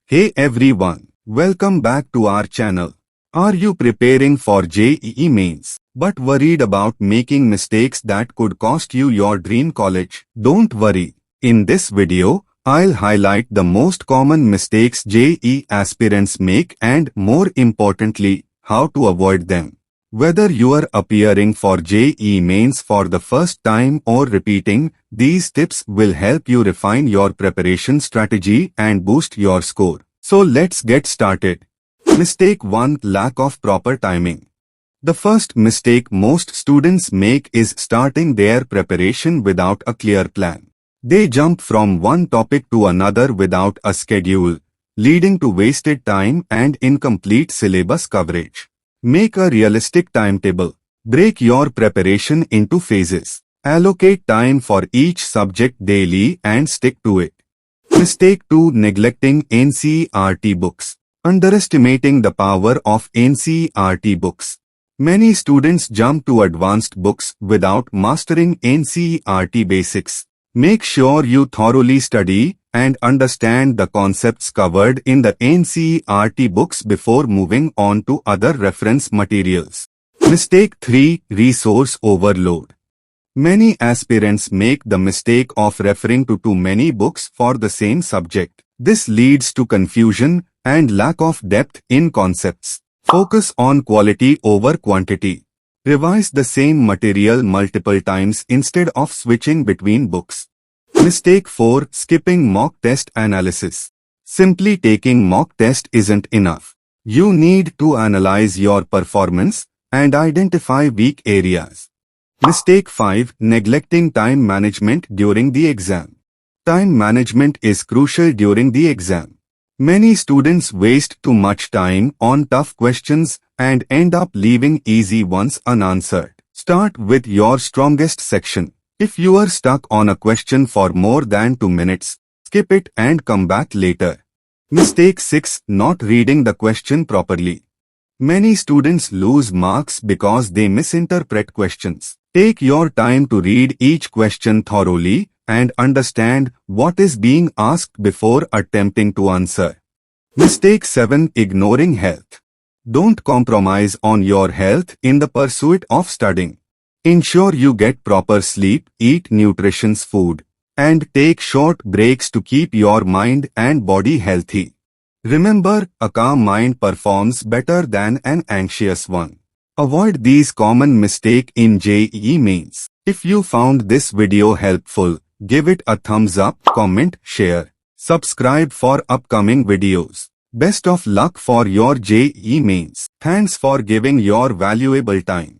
Hey everyone, welcome back to our channel. Are you preparing for JEE Mains, but worried about making mistakes that could cost you your dream college? Don't worry. In this video, I'll highlight the most common mistakes JEE aspirants make and, more importantly, how to avoid them. Whether you are appearing for JEE Mains for the first time or repeating, these tips will help you refine your preparation strategy and boost your score. So let's get started. Mistake 1. Lack of proper timing. The first mistake most students make is starting their preparation without a clear plan. They jump from one topic to another without a schedule, leading to wasted time and incomplete syllabus coverage. Make a realistic timetable. Break your preparation into phases. Allocate time for each subject daily and stick to it. Mistake 2. Neglecting NCERT books. Underestimating the power of NCERT books. Many students jump to advanced books without mastering NCERT basics. Make sure you thoroughly study and understand the concepts covered in the NCERT books before moving on to other reference materials. Mistake 3. Resource overload. Many aspirants make the mistake of referring to too many books for the same subject. This leads to confusion and lack of depth in concepts. Focus on quality over quantity. Revise the same material multiple times instead of switching between books. Mistake 4. Skipping mock test analysis. Simply taking mock test isn't enough. You need to analyze your performance and identify weak areas. Mistake 5. Neglecting time management during the exam. Time management is crucial during the exam. Many students waste too much time on tough questions and end up leaving easy ones unanswered. Start with your strongest section. If you are stuck on a question for more than 2 minutes, skip it and come back later. Mistake 6. Not reading the question properly. Many students lose marks because they misinterpret questions. Take your time to read each question thoroughly and understand what is being asked before attempting to answer. Mistake 7. Ignoring health. Don't compromise on your health in the pursuit of studying. Ensure you get proper sleep, eat nutritious food, and take short breaks to keep your mind and body healthy. Remember, a calm mind performs better than an anxious one. Avoid these common mistakes in JEE Mains. If you found this video helpful, give it a thumbs up, comment, share. Subscribe for upcoming videos. Best of luck for your JEE Mains. Thanks for giving your valuable time.